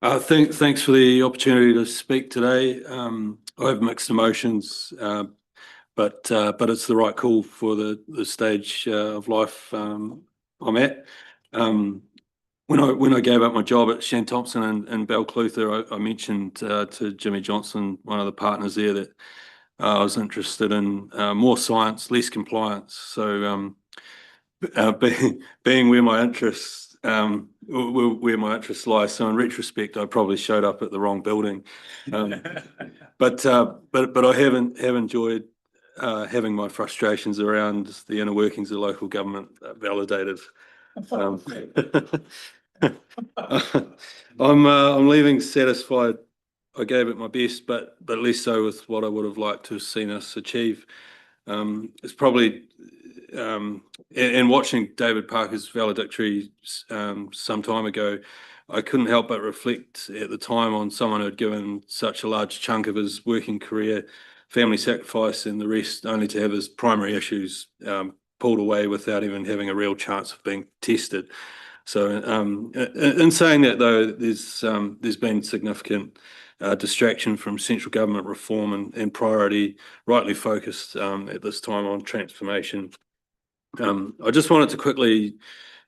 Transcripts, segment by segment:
Thanks for the opportunity to speak today. I have mixed emotions, but it's the right call for the stage of life I'm at. When I gave up my job at Shan Thompson and Bell Clutha, I mentioned to Jimmy Johnson, one of the partners there, that I was interested in more science, less compliance. So being where my interests where my interests lie. So in retrospect, I probably showed up at the wrong building. But I have enjoyed having my frustrations around the inner workings of local government validated. I'm leaving satisfied. I gave it my best, but less so with what I would have liked to have seen us achieve. It's probably and watching David Parker's Valedictory some time ago, I couldn't help but reflect at the time on someone who had given such a large chunk of his working career, family sacrifice, and the rest, only to have his primary issues pulled away without even having a real chance of being tested. So, in saying that, though, there's been significant distraction from central government reform and priority, rightly focused at this time on transformation. I just wanted to quickly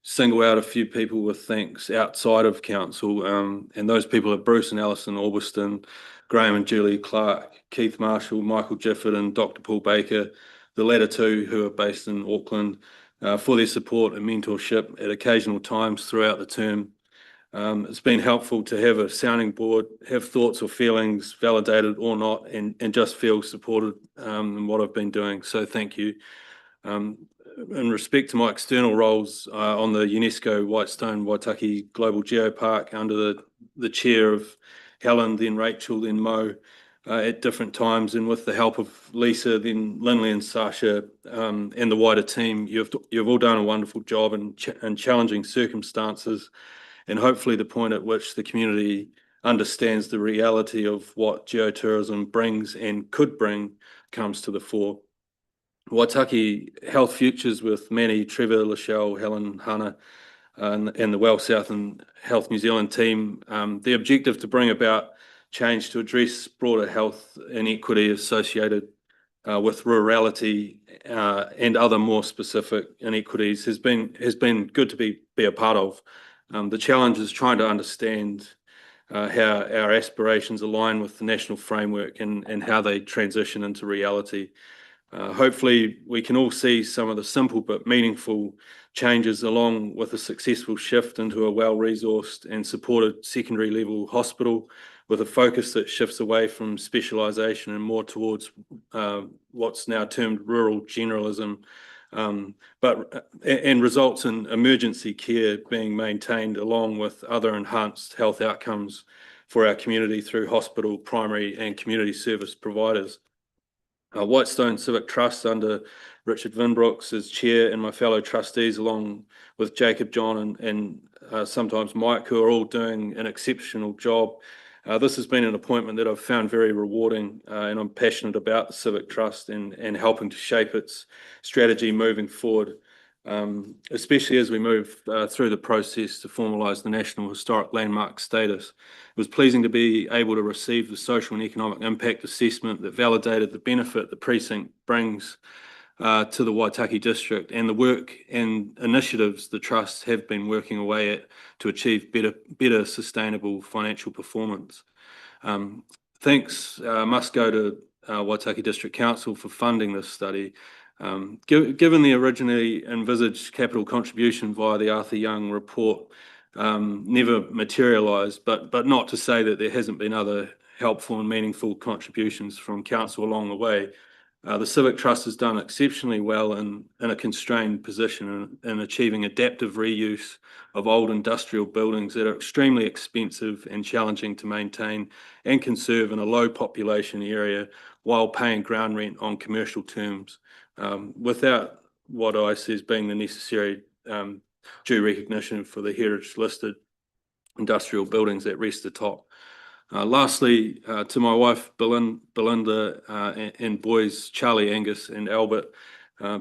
single out a few people with thanks outside of council, and those people are Bruce and Alison Orbiston, Graham and Julie Clark, Keith Marshall, Michael Gifford and Dr. Paul Baker, the latter two who are based in Auckland, for their support and mentorship at occasional times throughout the term. It's been helpful to have a sounding board, have thoughts or feelings validated or not, and just feel supported in what I've been doing. So thank you. In respect to my external roles on the UNESCO Whitestone Waitaki Global Geopark under the chair of Helen, then Rachel, then Mo, at different times, and with the help of Lisa, then Lindley and Sasha, and the wider team, you've all done a wonderful job in challenging circumstances, and hopefully the point at which the community understands the reality of what geotourism brings and could bring comes to the fore. Waitaki Health Futures with Manny, Trevor, Lachelle, Helen, Hannah, and the Well South and Health New Zealand team, the objective to bring about change to address broader health inequity associated with rurality and other more specific inequities has been good to be a part of. The challenge is trying to understand how our aspirations align with the national framework and how they transition into reality. Hopefully we can all see some of the simple but meaningful changes along with a successful shift into a well-resourced and supported secondary level hospital with a focus that shifts away from specialisation and more towards what's now termed rural generalism, and results in emergency care being maintained along with other enhanced health outcomes for our community through hospital, primary and community service providers. Whitestone Civic Trust under Richard Vinbrooks as chair and my fellow trustees along with Jacob, John and sometimes Mike, who are all doing an exceptional job. This has been an appointment that I've found very rewarding, and I'm passionate about the Civic Trust and helping to shape its strategy moving forward, especially as we move through the process to formalise the National Historic Landmark status. It was pleasing to be able to receive the social and economic impact assessment that validated the benefit the precinct brings to the Waitaki district and the work and initiatives the Trust have been working away at to achieve better sustainable financial performance. Thanks must go to Waitaki District Council for funding this study. Given the originally envisaged capital contribution via the Arthur Young report never materialised, but not to say that there hasn't been other helpful and meaningful contributions from council along the way. The Civic Trust has done exceptionally well in a constrained position in achieving adaptive reuse of old industrial buildings that are extremely expensive and challenging to maintain and conserve in a low population area while paying ground rent on commercial terms, without what I see as being the necessary due recognition for the heritage listed industrial buildings that rest atop. Lastly, to my wife Belinda and boys Charlie, Angus and Albert,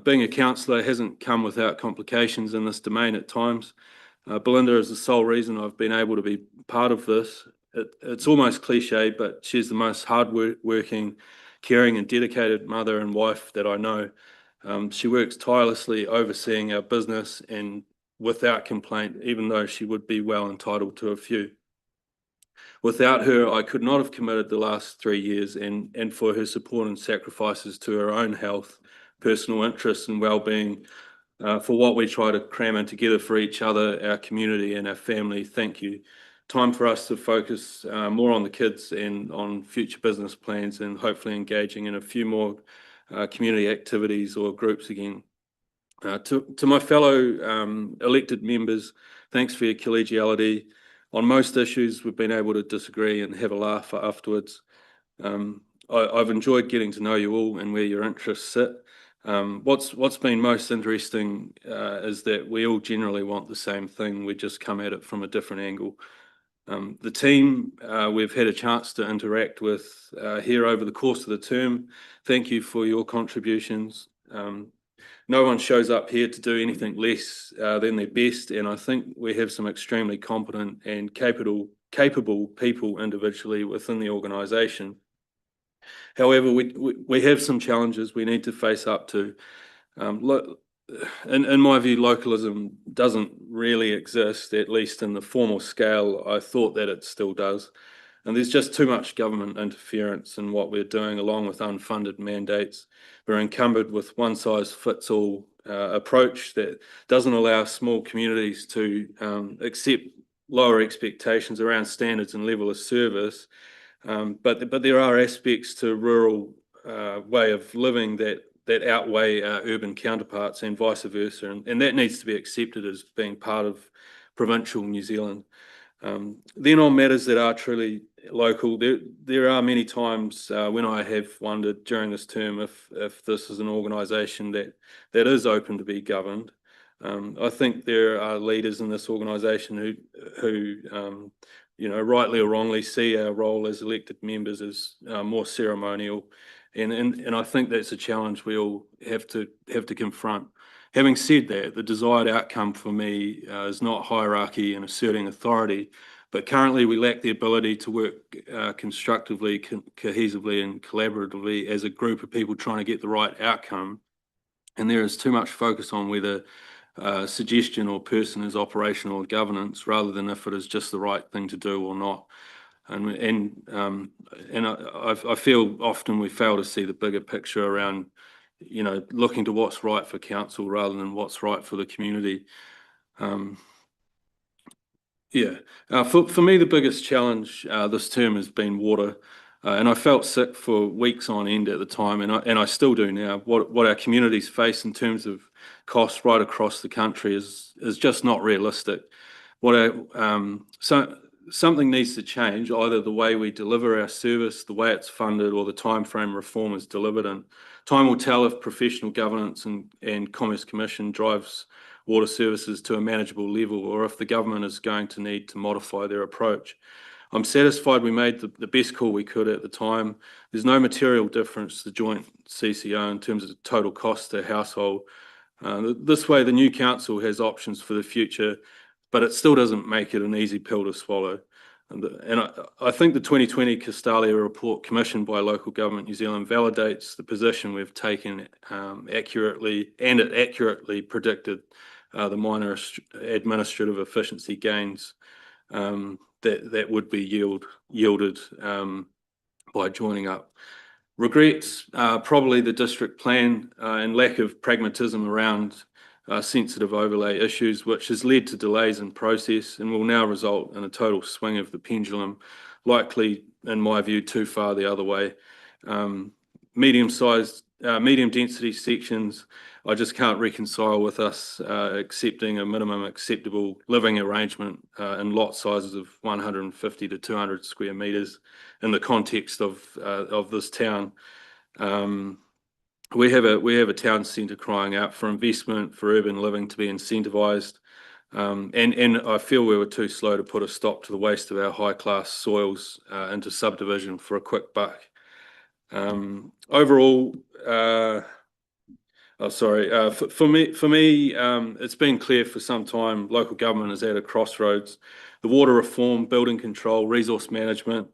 being a councillor hasn't come without complications in this domain at times. Belinda is the sole reason I've been able to be part of this, it's almost cliche, but she's the most hard-working, caring and dedicated mother and wife that I know. She works tirelessly overseeing our business and without complaint, even though she would be well entitled to a few. Without her, I could not have committed the last 3 years, and for her support and sacrifices to her own health, personal interests and well-being, for what we try to cram in together for each other, our community and our family. Thank you. Time for us to focus more on the kids and on future business plans, and hopefully engaging in a few more community activities or groups again. To my fellow elected members, thanks for your collegiality. On most issues, we've been able to disagree and have a laugh afterwards. I've enjoyed getting to know you all and where your interests sit. What's been most interesting is that we all generally want the same thing. We just come at it from a different angle. The team we've had a chance to interact with here over the course of the term, thank you for your contributions. No one shows up here to do anything less than their best, and I think we have some extremely competent and capable people individually within the organisation. However, we have some challenges we need to face up to. In my view, localism doesn't really exist, at least in the formal scale. I thought that it still does. And there's just too much government interference in what we're doing, along with unfunded mandates. We're encumbered with one-size-fits-all approach that doesn't allow small communities to accept lower expectations around standards and level of service. But there are aspects to rural way of living that outweigh our urban counterparts and vice versa, and that needs to be accepted as being part of provincial New Zealand. Then on matters that are truly local, there are many times when I have wondered during this term if this is an organisation that is open to be governed. I think there are leaders in this organisation who rightly or wrongly see our role as elected members as more ceremonial, and I think that's a challenge we all have to confront. Having said that, the desired outcome for me is not hierarchy and asserting authority, but currently we lack the ability to work constructively, cohesively and collaboratively as a group of people trying to get the right outcome. And there is too much focus on whether suggestion or person is operational or governance, rather than if it is just the right thing to do or not. And I feel often we fail to see the bigger picture around, looking to what's right for council rather than what's right for the community. For me, the biggest challenge this term has been water. And I felt sick for weeks on end at the time, and I still do now. What our communities face in terms of costs right across the country is just not realistic. Something needs to change, either the way we deliver our service, the way it's funded, or the timeframe reform is delivered in. Time will tell if professional governance and Commerce Commission drives water services to a manageable level, or if the government is going to need to modify their approach. I'm satisfied we made the best call we could at the time. There's no material difference to joint CCO in terms of the total cost to household. This way, the new council has options for the future, but it still doesn't make it an easy pill to swallow. And I think the 2020 Castalia report commissioned by Local Government New Zealand validates the position we've taken accurately, and it accurately predicted the minor administrative efficiency gains that would be yielded by joining up. Regrets, probably the district plan and lack of pragmatism around sensitive overlay issues, which has led to delays in process and will now result in a total swing of the pendulum, likely, in my view, too far the other way. Medium density sections, I just can't reconcile with us accepting a minimum acceptable living arrangement in lot sizes of 150 to 200 square metres in the context of this town. We have a town centre crying out for investment, for urban living to be incentivised, and I feel we were too slow to put a stop to the waste of our high-class soils into subdivision for a quick buck. Overall, Oh, sorry. For me, it's been clear for some time. Local government is at a crossroads. The water reform, building control, resource management.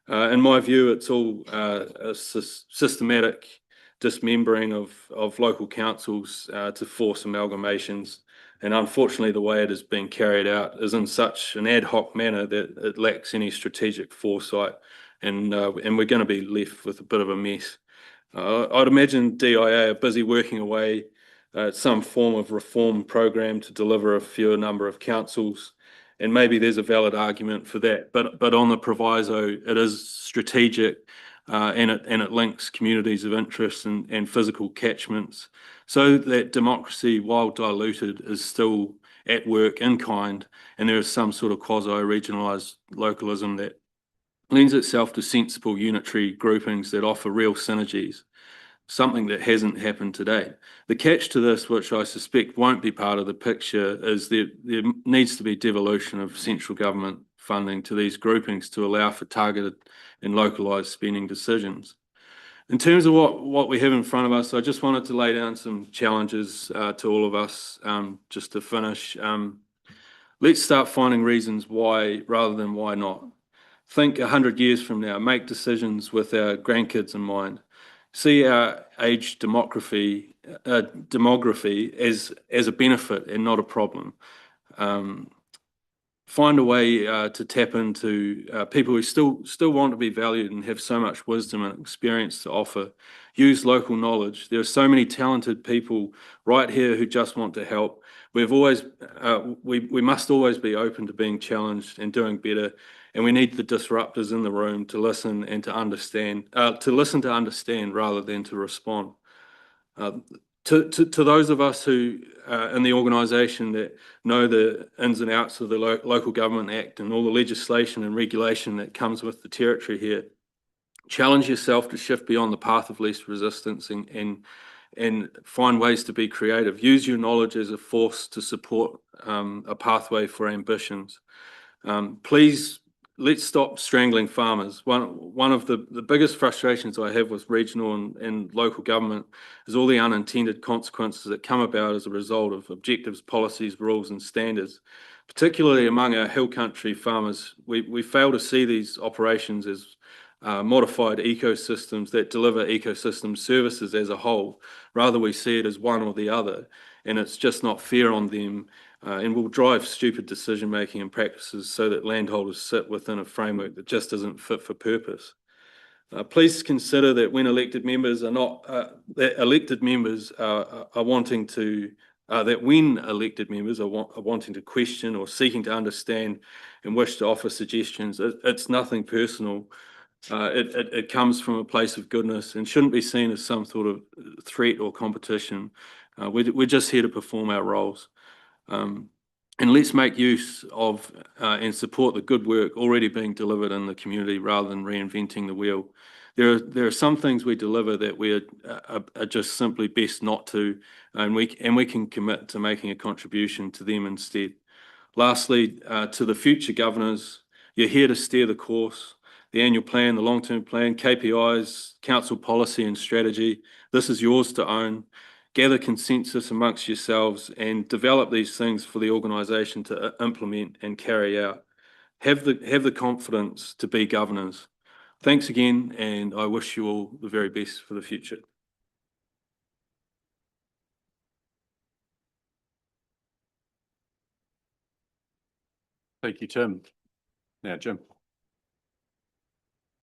In my view, it's all a systematic dismembering of local councils to force amalgamations. And unfortunately, the way it is being carried out is in such an ad hoc manner that it lacks any strategic foresight, and we're going to be left with a bit of a mess. I'd imagine DIA are busy working away at some form of reform program to deliver a fewer number of councils, and maybe there's a valid argument for that. But on the proviso, it is strategic, and it links communities of interest and physical catchments, so that democracy, while diluted, is still at work in kind, and there is some sort of quasi-regionalised localism that lends itself to sensible unitary groupings that offer real synergies, something that hasn't happened today. The catch to this, which I suspect won't be part of the picture, is there needs to be devolution of central government funding to these groupings to allow for targeted and localised spending decisions. In terms of what we have in front of us, I just wanted to lay down some challenges to all of us, just to finish. Let's start finding reasons why rather than why not. Think 100 years from now, make decisions with our grandkids in mind. See our age demography as a benefit and not a problem. Find a way to tap into people who still want to be valued and have so much wisdom and experience to offer. Use local knowledge. There are so many talented people right here who just want to help. We must always be open to being challenged and doing better. And we need the disruptors in the room to listen and to understand, to understand rather than to respond. To those of us who in the organisation that know the ins and outs of the Local Government Act and all the legislation and regulation that comes with the territory here, challenge yourself to shift beyond the path of least resistance and find ways to be creative. Use your knowledge as a force to support a pathway for ambitions. Please, let's stop strangling farmers. One of the biggest frustrations I have with regional and local government is all the unintended consequences that come about as a result of objectives, policies, rules and standards, particularly among our hill country farmers. We fail to see these operations as modified ecosystems that deliver ecosystem services as a whole. Rather, we see it as one or the other, and it's just not fair on them, and will drive stupid decision-making and practices so that landholders sit within a framework that just isn't fit for purpose. Please consider that when elected members are not, that elected members are wanting to, that when elected members are wanting to question or seeking to understand and wish to offer suggestions, it's nothing personal. It comes from a place of goodness and shouldn't be seen as some sort of threat or competition. We're just here to perform our roles. And let's make use of and support the good work already being delivered in the community rather than reinventing the wheel. There are some things we deliver that we are just simply best not to, and we can commit to making a contribution to them instead. Lastly, to the future governors, you're here to steer the course. The annual plan, the long-term plan, KPIs, council policy and strategy. This is yours to own. Gather consensus amongst yourselves and develop these things for the organisation to implement and carry out. Have the confidence to be governors. Thanks again, and I wish you all the very best for the future. Thank you, Tim. Now, Jim.